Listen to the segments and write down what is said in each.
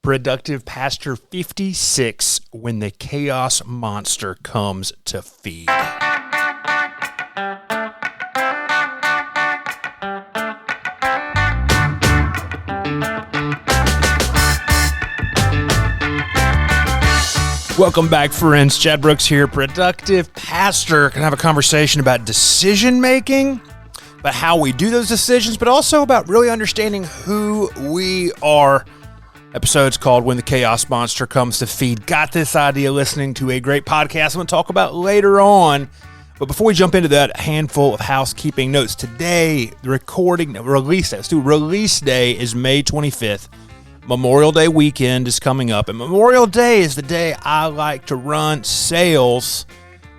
Productive Pastor 56, when the chaos monster comes to feed. Welcome back, friends. Chad Brooks here, Productive Pastor. Can have a conversation about decision making, about how we do those decisions, but also about really understanding who we are. Episode's called When the Chaos Monster Comes to Feed. Got this idea listening to a great podcast I'm going to talk about later on. But before we jump into that, a handful of housekeeping notes. Today, release day is May 25th. Memorial Day weekend is coming up. And Memorial Day is the day I like to run sales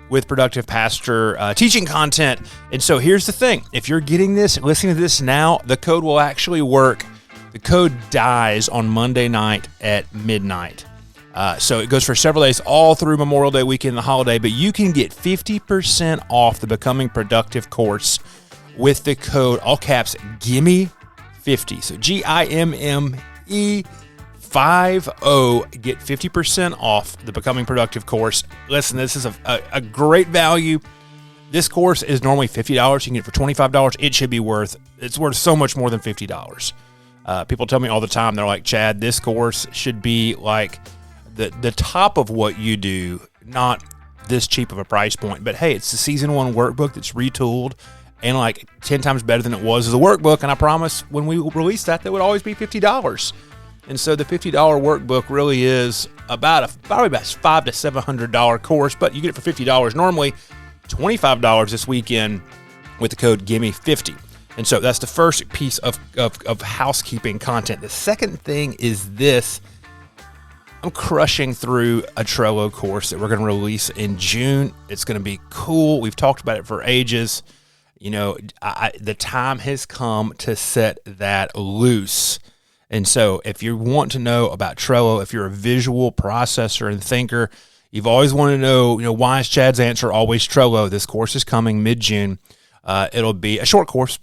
with Productive Pastor teaching content. And so here's the thing. If you're getting this, listening to this now, the code will actually work. The code dies on Monday night at midnight. So it goes for several days, all through Memorial Day weekend, the holiday, but you can get 50% off the Becoming Productive course with the code, all caps, GIMME50. So GIMME50. Get 50% off the Becoming Productive course. Listen, this is a great value. This course is normally $50. You can get it for $25. It's worth so much more than $50. People tell me all the time, they're like, Chad, this course should be like the top of what you do, not this cheap of a price point. But hey, it's the season 1 workbook that's retooled and like 10 times better than it was as a workbook. And I promise when we release that would always be $50. And so the $50 workbook really is probably about $500 to $700 course, but you get it for $50 normally, $25 this weekend with the code GIMME50. And so that's the first piece of housekeeping content. The second thing is this. I'm crushing through a Trello course that we're going to release in June. It's going to be cool. We've talked about it for ages. You know, the time has come to set that loose. And so if you want to know about Trello, if you're a visual processor and thinker, you've always wanted to know, why is Chad's answer always Trello? This course is coming mid-June. It'll be a short course,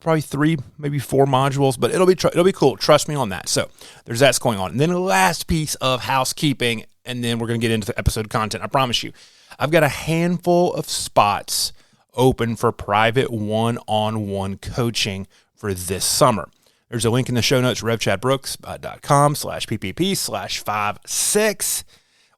probably 3, maybe 4 modules, but it'll be cool. Trust me on that. So there's that's going on. And then the last piece of housekeeping, and then we're going to get into the episode content. I promise you, I've got a handful of spots open for private one-on-one coaching for this summer. There's a link in the show notes, revchadbrooks.com/PPP/56.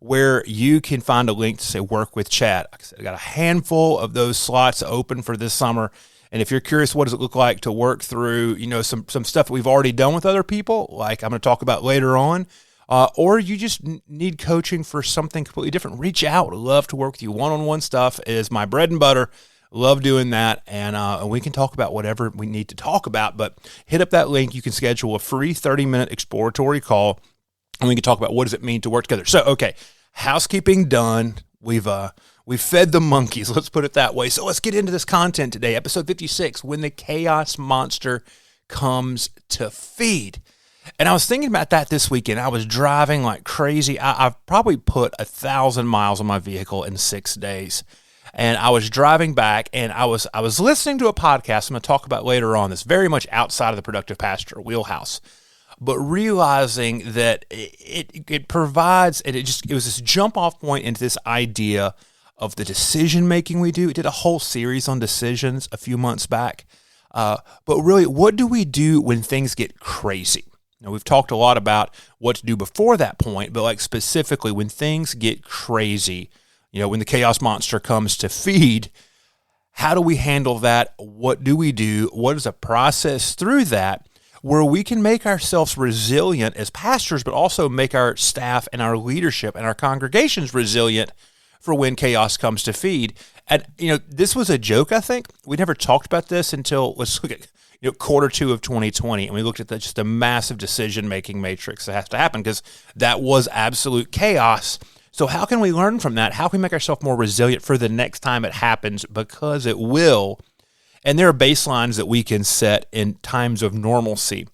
where you can find a link to say work with Chad. Like I said, I got a handful of those slots open for this summer. And if you're curious, what does it look like to work through, some stuff that we've already done with other people, like I'm going to talk about later on, or you just need coaching for something completely different, reach out. I'd love to work with you. One-on-one stuff is my bread and butter. Love doing that. And we can talk about whatever we need to talk about, but hit up that link. You can schedule a free 30-minute exploratory call, and we can talk about what does it mean to work together. So, okay, housekeeping done. We've fed the monkeys, let's put it that way. So let's get into this content today. Episode 56, When the Chaos Monster Comes to Feed. And I was thinking about that this weekend. I was driving like crazy. I've probably put 1,000 miles on my vehicle in 6 days. And I was driving back, and I was listening to a podcast I'm going to talk about later on that's very much outside of the Productive Pastor wheelhouse. But realizing that it provides, and it was this jump off point into this idea of the decision making we do. It did a whole series on decisions a few months back. But really, what do we do when things get crazy? Now, we've talked a lot about what to do before that point, but like specifically when things get crazy, when the chaos monster comes to feed, how do we handle that? What do we do? What is a process through that where we can make ourselves resilient as pastors, but also make our staff and our leadership and our congregations resilient for when chaos comes to feed? And, this was a joke, I think. We never talked about this until, let's look at, Q2 of 2020, and we looked at just the massive decision-making matrix that has to happen, because that was absolute chaos. So how can we learn from that? How can we make ourselves more resilient for the next time it happens? Because it will. And there are baselines that we can set in times of normalcy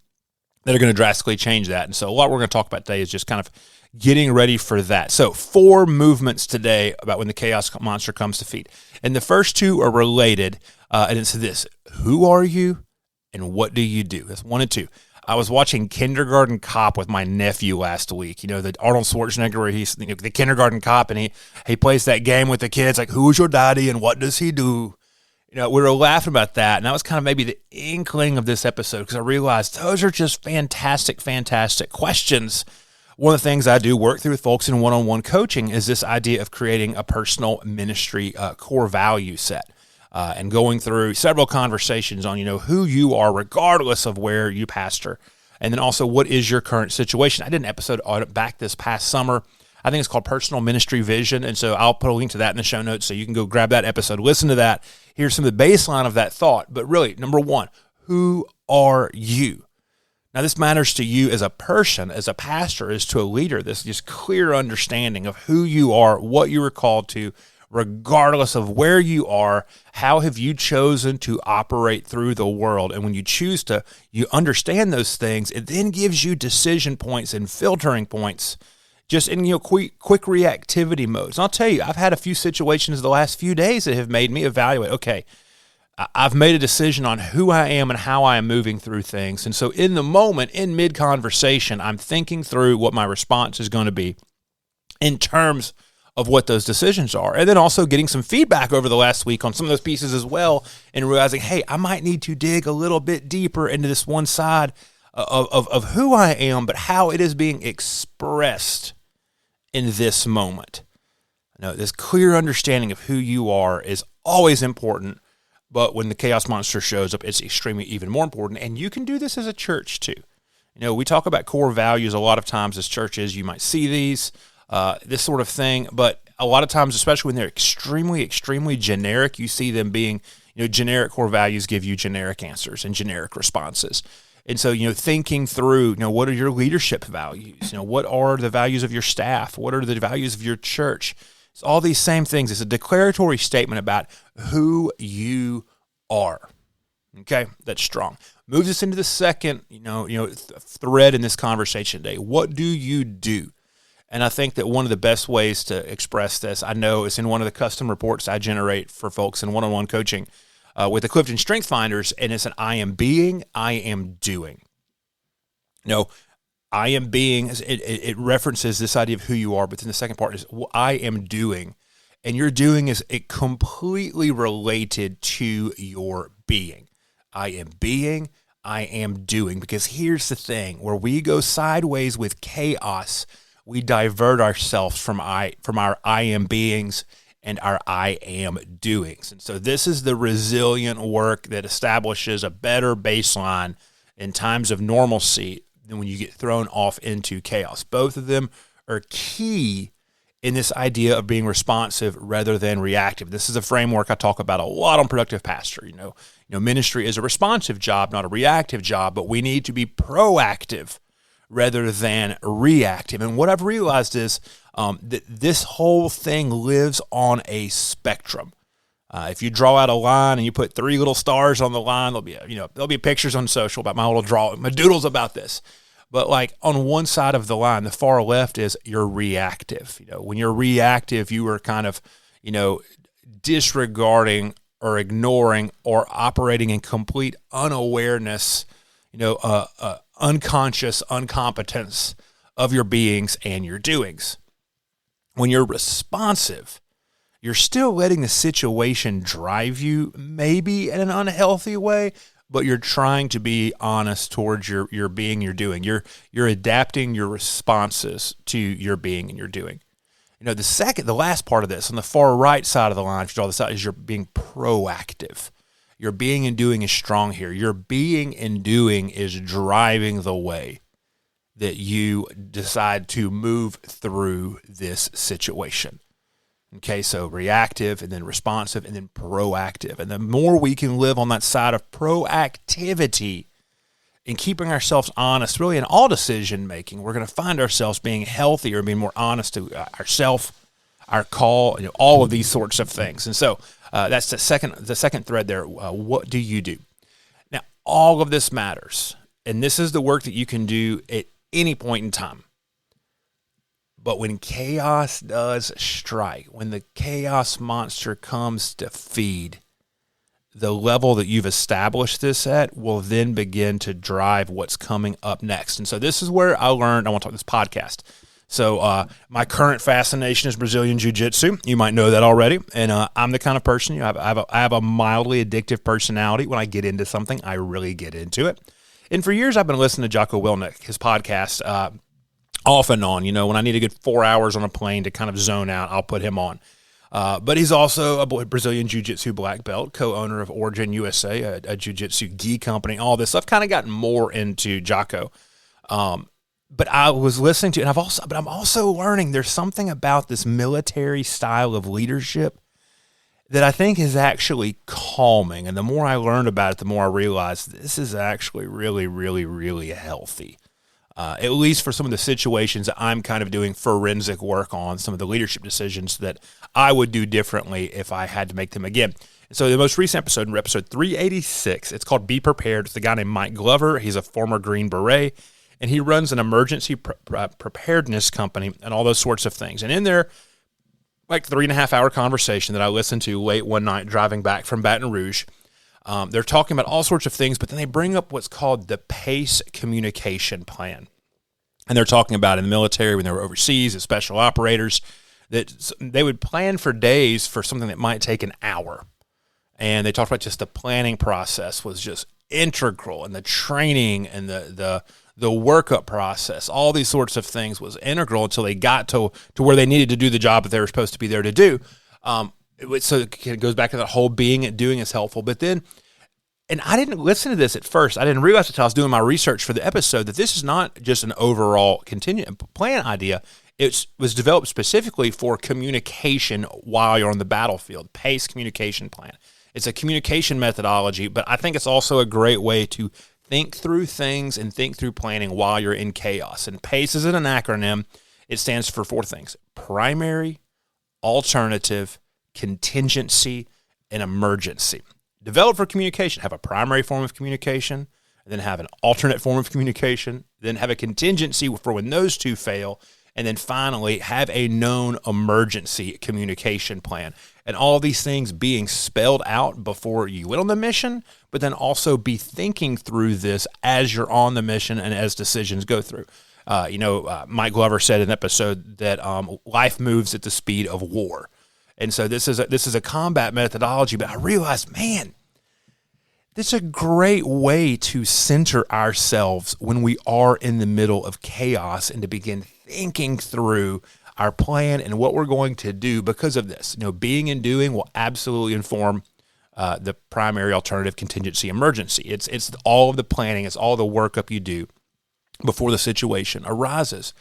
that are going to drastically change that. And so what we're going to talk about today is just kind of getting ready for that. So 4 movements today about when the chaos monster comes to feed. And the first 2 are related. And it's this: who are you and what do you do? That's 1 and 2. I was watching Kindergarten Cop with my nephew last week. You know, the Arnold Schwarzenegger where he's the kindergarten cop and he plays that game with the kids like, who's your daddy and what does he do? You know, we were laughing about that, and that was kind of maybe the inkling of this episode because I realized those are just fantastic, fantastic questions. One of the things I do work through with folks in one-on-one coaching is this idea of creating a personal ministry core value set and going through several conversations on, who you are regardless of where you pastor. And then also, what is your current situation? I did an episode on it back this past summer. I think it's called Personal Ministry Vision, and so I'll put a link to that in the show notes so you can go grab that episode, listen to that. Here's some of the baseline of that thought. But really, number one, who are you? Now, this matters to you as a person, as a pastor, as to a leader, this just clear understanding of who you are, what you were called to, regardless of where you are. How have you chosen to operate through the world? And when you choose to, you understand those things, it then gives you decision points and filtering points just in quick reactivity modes. And I'll tell you, I've had a few situations the last few days that have made me evaluate, okay, I've made a decision on who I am and how I am moving through things. And so in the moment, in mid-conversation, I'm thinking through what my response is going to be in terms of what those decisions are. And then also getting some feedback over the last week on some of those pieces as well and realizing, hey, I might need to dig a little bit deeper into this one side of who I am, but how it is being expressed in this moment. This clear understanding of who you are is always important, but when the chaos monster shows up, it's extremely even more important. And you can do this as a church too. We talk about core values a lot of times as churches. You might see these, this sort of thing, but a lot of times, especially when they're extremely, extremely generic, you see them being, generic core values give you generic answers and generic responses. And so, thinking through, what are your leadership values? What are the values of your staff? What are the values of your church? It's all these same things. It's a declaratory statement about who you are. Okay, that's strong. Moves us into the second, thread in this conversation today. What do you do? And I think that one of the best ways to express this, I know it's in one of the custom reports I generate for folks in one-on-one coaching with the Clifton Strength Finders, and it's an I am being, I am doing. I am being, it references this idea of who you are, but then the second part is I am doing. And your doing is completely related to your being. I am being, I am doing. Because here's the thing, where we go sideways with chaos, we divert ourselves from our I am beings and our I am doings. And so this is the resilient work that establishes a better baseline in times of normalcy than when you get thrown off into chaos. Both of them are key in this idea of being responsive rather than reactive. This is a framework I talk about a lot on Productive Pastor. Ministry is a responsive job, not a reactive job, but we need to be proactive rather than reactive. And what I've realized is that this whole thing lives on a spectrum. If you draw out a line and you put 3 little stars on the line, there'll be pictures on social about my doodles about this. But like on one side of the line, the far left is you're reactive. When you're reactive, you are kind of, disregarding or ignoring or operating in complete unawareness, unconscious incompetence of your beings and your doings. When you're responsive, you're still letting the situation drive you, maybe in an unhealthy way, but you're trying to be honest towards your being, your doing. You're adapting your responses to your being and your doing. The last part of this, on the far right side of the line, if you draw this out, is you're being proactive. Your being and doing is strong here. Your being and doing is driving the way that you decide to move through this situation. Okay, so reactive and then responsive and then proactive. And the more we can live on that side of proactivity and keeping ourselves honest, really in all decision making, we're going to find ourselves being healthier, being more honest to ourselves, our call, all of these sorts of things. And so that's the second thread there. What do you do? Now, all of this matters, and this is the work that you can do at any point in time. But when chaos does strike, when the chaos monster comes to feed, the level that you've established this at will then begin to drive what's coming up next. And so this is where I learned, I want to talk this podcast. So my current fascination is Brazilian Jiu-Jitsu. You might know that already. And I'm the kind of person, I have a mildly addictive personality. When I get into something, I really get into it. And for years, I've been listening to Jocko Willink, his podcast, off and on. When I need a good 4 hours on a plane to kind of zone out, I'll put him on. But he's also a Brazilian Jiu-Jitsu black belt, co-owner of Origin USA, a Jiu-Jitsu gi company, all this. So I've kind of gotten more into Jocko. But I was listening to, and I'm also learning there's something about this military style of leadership that I think is actually calming. And the more I learned about it, the more I realized this is actually really, really, really healthy. At least for some of the situations that I'm kind of doing forensic work on, some of the leadership decisions that I would do differently if I had to make them again. So the most recent episode, episode 386, it's called Be Prepared. It's a guy named Mike Glover. He's a former Green Beret, and he runs an emergency preparedness company and all those sorts of things. And in there, like 3.5-hour conversation that I listened to late one night driving back from Baton Rouge, they're talking about all sorts of things, but then they bring up what's called the PACE communication plan. And they're talking about in the military, when they were overseas as special operators, that they would plan for days for something that might take an hour. And they talked about just the planning process was just integral, and the training and the workup process, all these sorts of things was integral until they got to where they needed to do the job that they were supposed to be there to do. So it goes back to that whole being and doing is helpful. But then, and I didn't listen to this at first. I didn't realize until I was doing my research for the episode that this is not just an overall contingent plan idea. It was developed specifically for communication while you're on the battlefield, PACE communication plan. It's a communication methodology, but I think it's also a great way to think through things and think through planning while you're in chaos. And PACE is an acronym. It stands for 4 things: primary, alternative, contingency, and emergency. Develop for communication. Have a primary form of communication, and then have an alternate form of communication, then have a contingency for when those two fail, and then finally have a known emergency communication plan. And all these things being spelled out before you went on the mission, but then also be thinking through this as you're on the mission and as decisions go through. Mike Glover said in an episode that life moves at the speed of war. And so this is a combat methodology, but I realized, man, this is a great way to center ourselves when we are in the middle of chaos and to begin thinking through our plan and what we're going to do because of this. Being and doing will absolutely inform the primary, alternative, contingency, emergency. It's all of the planning, it's all the workup you do before the situation arises.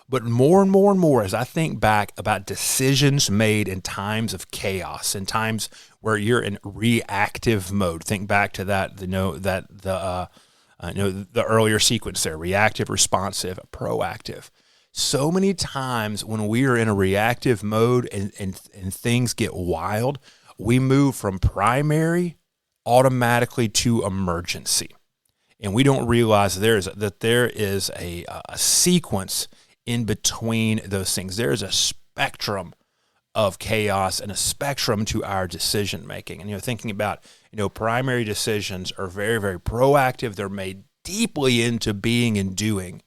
But more and more and more, as I think back about decisions made in times of chaos, in times where you're in reactive mode, think back to that, the earlier sequence there: reactive, responsive, proactive. So many times when we are in a reactive mode and things get wild, we move from primary automatically to emergency, and we don't realize there is a sequence in between those things. There is a spectrum of chaos and a spectrum to our decision making. And thinking about primary decisions are very, very proactive. They're made deeply into being and doing.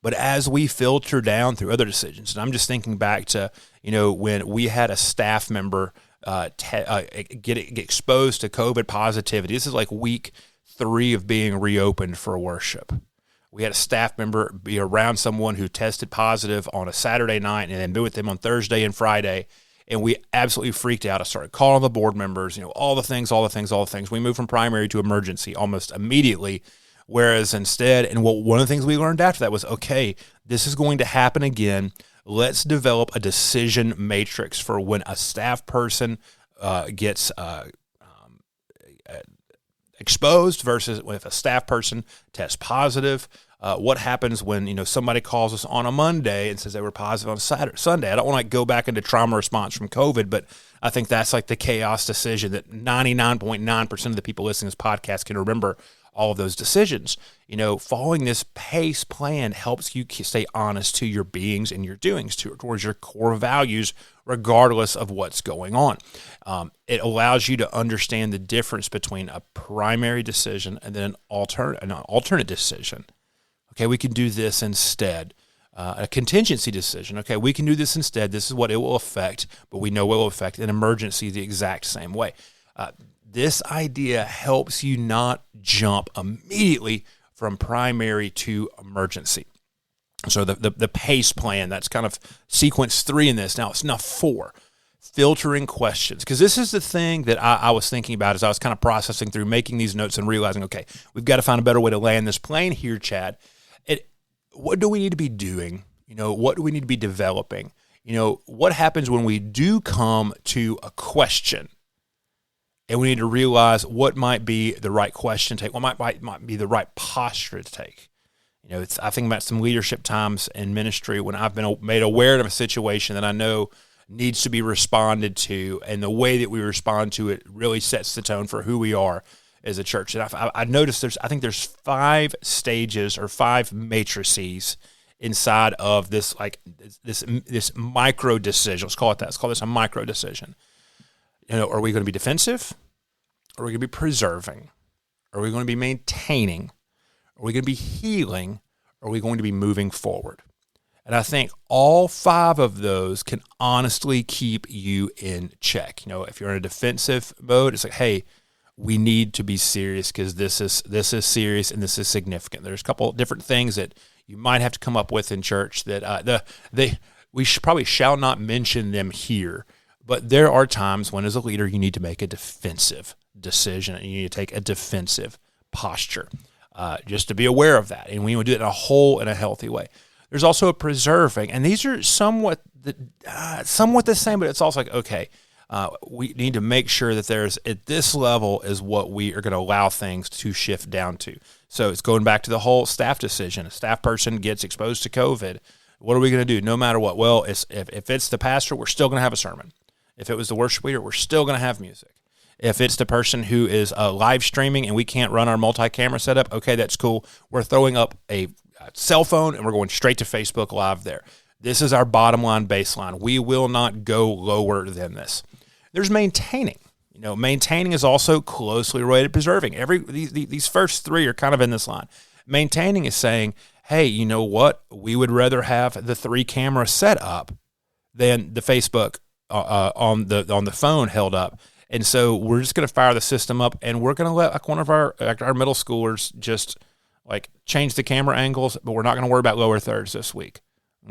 But as we filter down through other decisions, and I'm just thinking back to when we had a staff member get exposed to COVID positivity. This is like week 3 of being reopened for worship. We had a staff member be around someone who tested positive on a Saturday night and then be with them on Thursday and Friday. And we absolutely freaked out. I started calling the board members, all the things. We moved from primary to emergency almost immediately. Whereas instead, and one of the things we learned after that was, okay, this is going to happen again. Let's develop a decision matrix for when a staff person gets exposed versus if a staff person tests positive. What happens when somebody calls us on a Monday and says they were positive on Sunday? I don't want to go back into trauma response from COVID, but I think that's like the chaos decision that 99.9% of the people listening to this podcast can remember all of those decisions. Following this PACE plan helps you stay honest to your beings and your doings towards your core values, regardless of what's going on. It allows you to understand the difference between a primary decision and then an alternate decision. Okay, we can do this instead. A contingency decision. Okay, we can do this instead. This is what it will affect, but we know it will affect an emergency the exact same way. This idea helps you not jump immediately from primary to emergency. So the PACE plan, that's kind of sequence 3 in this. Now it's now 4, filtering questions. Because this is the thing that I was thinking about as I was kind of processing through making these notes and realizing, okay, we've got to find a better way to land this plane here, Chad. What do we need to be doing? What do we need to be developing? What happens when we do come to a question? And we need to realize what might be the right question to take, what might be the right posture to take. I think about some leadership times in ministry when I've been made aware of a situation that I know needs to be responded to, and the way that we respond to it really sets the tone for who we are as a church. And I noticed there's 5 stages or 5 matrices inside of this micro decision. Let's call it that. Let's call this a micro decision. Are we going to be defensive? Are we going to be preserving? Are we going to be maintaining? Are we going to be healing? Or are we going to be moving forward? And I think all 5 of those can honestly keep you in check. If you're in a defensive mode, it's like, hey, we need to be serious because this is serious and this is significant. There's a couple of different things that you might have to come up with in church that we probably shall not mention them here. But there are times when, as a leader, you need to make a defensive decision and you need to take a defensive posture. Just to be aware of that, and we want to do it in a healthy way. There's also a preserving, and these are somewhat the same, but it's also like, okay, we need to make sure that there's, at this level is what we are going to allow things to shift down to. So it's going back to the whole staff decision. A staff person gets exposed to COVID. What are we going to do no matter what? Well, if it's the pastor, we're still going to have a sermon. If it was the worship leader, we're still going to have music. If it's the person who is live streaming and we can't run our multi-camera setup, okay, that's cool. We're throwing up a cell phone and we're going straight to Facebook Live there. This is our bottom line baseline. We will not go lower than this. There's maintaining. Maintaining is also closely related to preserving. These first 3 are kind of in this line. Maintaining is saying, hey, you know what? We would rather have the 3 camera set up than the Facebook on the phone held up. And so we're just going to fire the system up, and we're going to let one of our middle schoolers just change the camera angles, but we're not going to worry about lower thirds this week.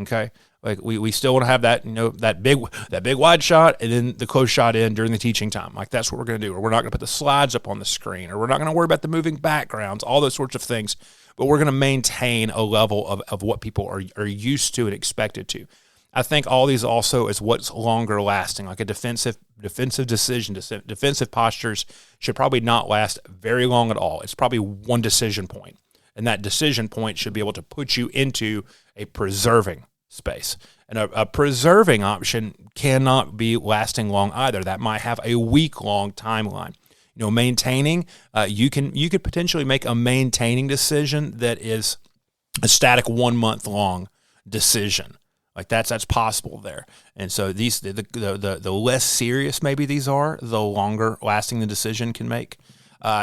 Okay, we still want to have that that big wide shot and then the close shot in during the teaching time. That's what we're going to do. Or we're not going to put the slides up on the screen, or we're not going to worry about the moving backgrounds, all those sorts of things. But we're going to maintain a level of what people are used to and expected to. I think all these also is what's longer lasting, like a defensive decision. Defensive postures should probably not last very long at all. It's probably one decision point, and that decision point should be able to put you into a preserving space. And a preserving option cannot be lasting long either. That might have a week-long timeline. Maintaining, you could potentially make a maintaining decision that is a static 1 month long decision. That's possible there. And so these the less serious maybe these are, the longer lasting the decision can make.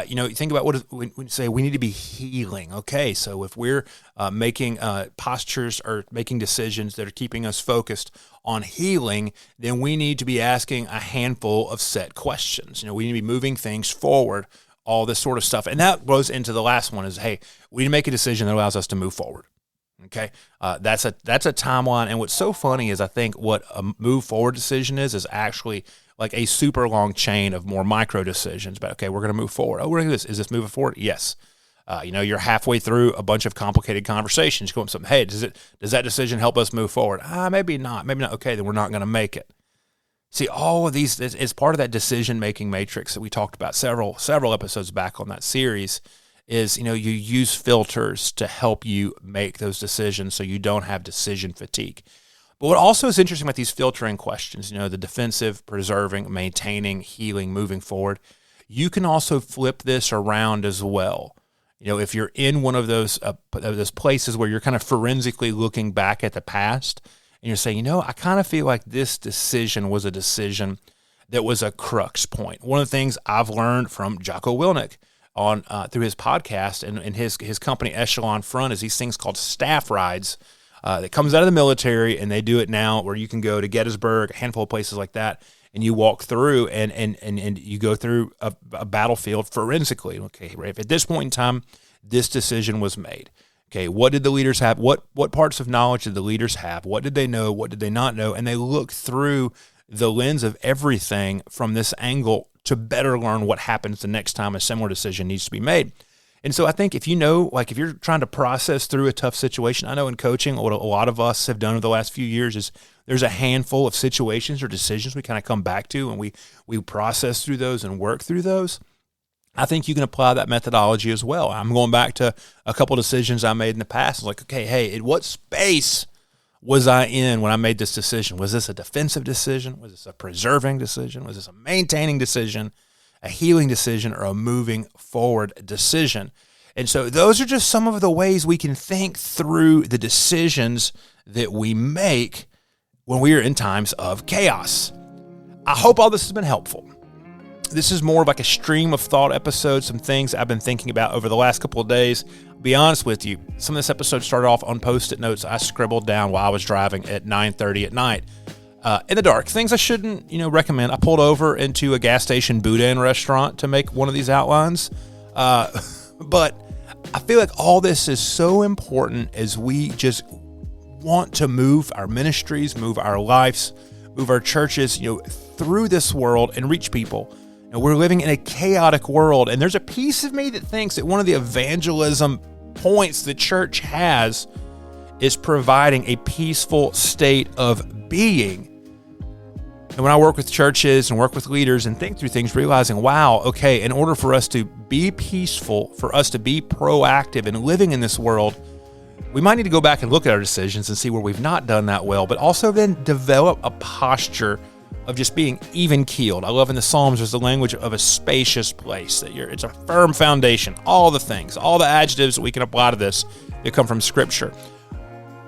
You think about when you say we need to be healing. Okay, so if we're making postures or making decisions that are keeping us focused on healing, then we need to be asking a handful of set questions. We need to be moving things forward, all this sort of stuff. And that goes into the last one is, hey, we need to make a decision that allows us to move forward. Okay, that's a timeline. And what's so funny is I think what a move forward decision is actually like a super long chain of more micro decisions. But okay, we're going to move forward. Oh, we're going to do this. Is this moving forward? Yes. You're halfway through a bunch of complicated conversations. Going something. Hey, does that decision help us move forward? Maybe not. Maybe not. Okay, then we're not going to make it. See, all of these is part of that decision making matrix that we talked about several episodes back on that series. Is, you use filters to help you make those decisions so you don't have decision fatigue. But what also is interesting about these filtering questions, the defensive, preserving, maintaining, healing, moving forward, you can also flip this around as well. If you're in one of those places where you're kind of forensically looking back at the past and you're saying, I kind of feel like this decision was a decision that was a crux point. One of the things I've learned from Jocko Willink on through his podcast and his company Echelon Front is these things called staff rides that comes out of the military, and they do it now where you can go to Gettysburg, a handful of places like that, and you walk through and you go through a battlefield forensically. Okay, right, if at this point in time this decision was made, okay, what did the leaders have? What parts of knowledge did the leaders have? What did they know? What did they not know? And they look through the lens of everything from this angle to better learn what happens the next time a similar decision needs to be made. And so I think if if you're trying to process through a tough situation, I know in coaching, what a lot of us have done over the last few years is there's a handful of situations or decisions we kind of come back to, and we process through those and work through those. I think you can apply that methodology as well. I'm going back to a couple of decisions I made in the past. It's like, okay, hey, in what space was I in when I made this decision? Was this a defensive decision? Was this a preserving decision? Was this a maintaining decision, a healing decision, or a moving forward decision? And so those are just some of the ways we can think through the decisions that we make when we are in times of chaos. I hope all this has been helpful. This is more of like a stream of thought episode, some things I've been thinking about over the last couple of days. I'll be honest with you, some of this episode started off on Post-it notes I scribbled down while I was driving at 9:30 at night in the dark. Things I shouldn't, recommend. I pulled over into a gas station boudin restaurant to make one of these outlines. But I feel like all this is so important as we just want to move our ministries, move our lives, move our churches, through this world and reach people. We're living in a chaotic world, and there's a piece of me that thinks that one of the evangelism points the church has is providing a peaceful state of being. And when I work with churches and work with leaders and think through things, realizing, wow, okay, in order for us to be peaceful, for us to be proactive in living in this world, we might need to go back and look at our decisions and see where we've not done that well, but also then develop a posture of just being even keeled. I love in the Psalms, there's the language of a spacious place, that it's a firm foundation, all the things, all the adjectives that we can apply to this that come from Scripture.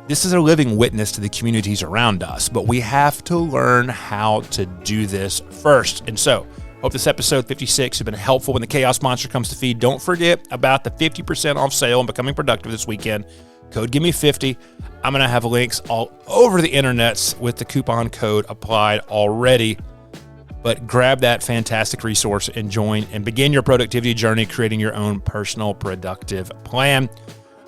This is a living witness to the communities around us, but we have to learn how to do this first. And so, hope this episode 56 has been helpful when the Chaos Monster comes to feed. Don't forget about the 50% off sale and Becoming Productive this weekend. Code GIVEME50. I'm going to have links all over the internets with the coupon code applied already. But grab that fantastic resource and join and begin your productivity journey, creating your own personal productive plan.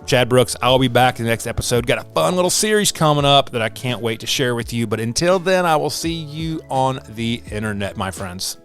Chad Brooks, I'll be back in the next episode. Got a fun little series coming up that I can't wait to share with you. But until then, I will see you on the internet, my friends.